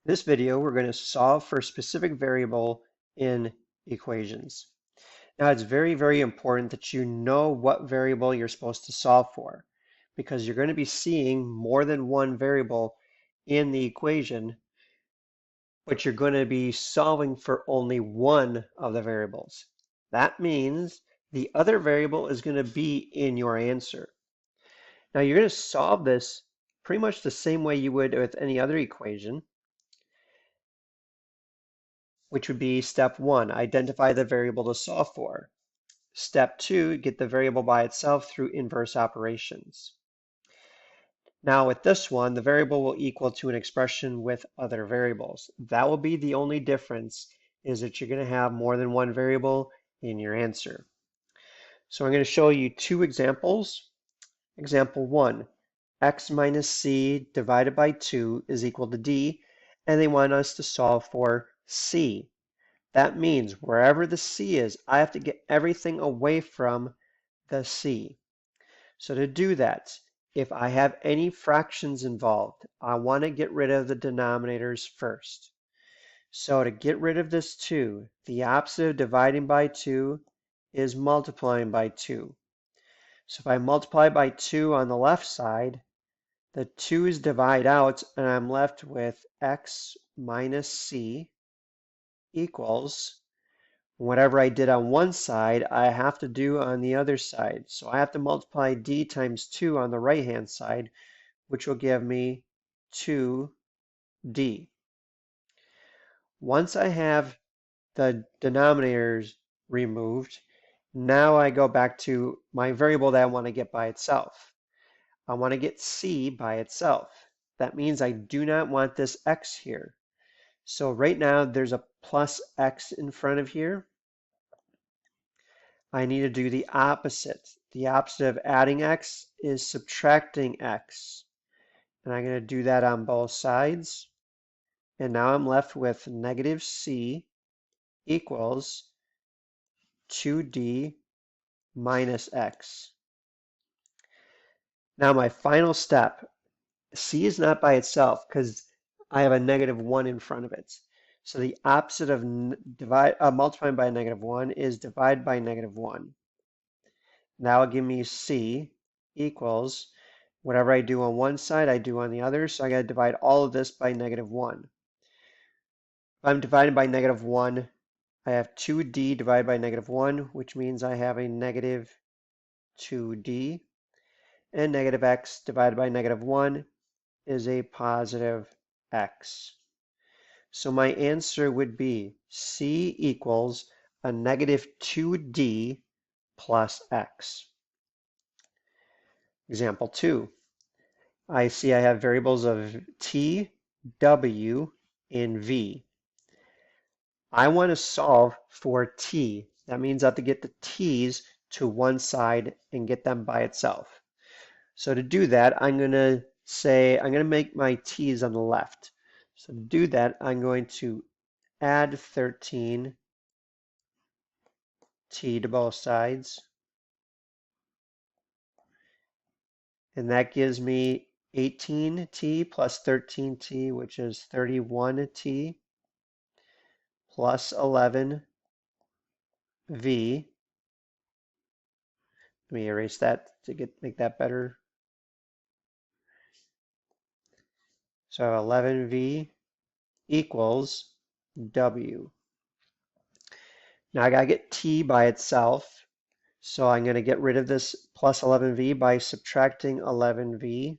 This video, we're going to solve for a specific variable in equations. Now, it's very, very important that you know what variable you're supposed to solve for, because you're going to be seeing more than one variable in the equation, but you're going to be solving for only one of the variables. That means the other variable is going to be in your answer. Now, you're going to solve this pretty much the same way you would with any other equation, which would be step one, identify the variable to solve for. Step two, get the variable by itself through inverse operations. Now with this one, the variable will equal to an expression with other variables. That will be the only difference, is that you're going to have more than one variable in your answer. So I'm going to show you two examples. Example one, x minus c divided by 2 is equal to d, and they want us to solve for c. That means wherever the C is, I have to get everything away from the C. So to do that, if I have any fractions involved, I want to get rid of the denominators first. So to get rid of this 2, the opposite of dividing by 2 is multiplying by 2. So if I multiply by 2 on the left side, the 2's divide out, and I'm left with x minus c equals whatever I did on one side, I have to do on the other side. So I have to multiply d times 2 on the right-hand side, which will give me 2d. Once I have the denominators removed, now I go back to my variable that I want to get by itself. I want to get c by itself. That means I do not want this x here. So right now there's a plus x in front of here. I need to do the opposite. The opposite of adding x is subtracting x. And I'm going to do that on both sides. And now I'm left with negative c equals 2d minus x. Now my final step, c is not by itself because I have a negative 1 in front of it. So the opposite of multiplying by a negative 1 is divide by negative 1. That will give me c equals whatever I do on one side, I do on the other. So I got to divide all of this by negative 1. If I'm divided by negative 1, I have 2d divided by negative 1, which means I have a negative 2d. And negative x divided by negative 1 is a positive x. So my answer would be c equals a negative 2d plus x. Example 2. I see I have variables of t, w, and v. I want to solve for t. That means I have to get the t's to one side and get them by itself. So to do that, I'm going to make my t's on the left. So to do that, I'm going to add 13 t to both sides. And that gives me 18t plus 13t, which is 31t plus 11v. Let me erase that to make that better. So 11v equals w. Now I gotta get t by itself. So I'm going to get rid of this plus 11v by subtracting 11v.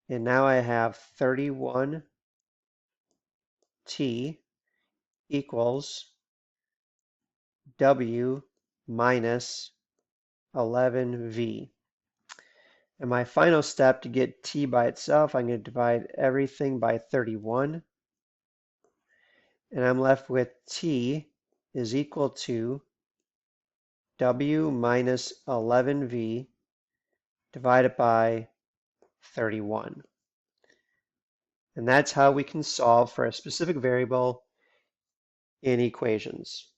And now I have 31t equals w minus 11v. And my final step to get t by itself, I'm going to divide everything by 31. And I'm left with t is equal to w minus 11v divided by 31. And that's how we can solve for a specific variable in equations.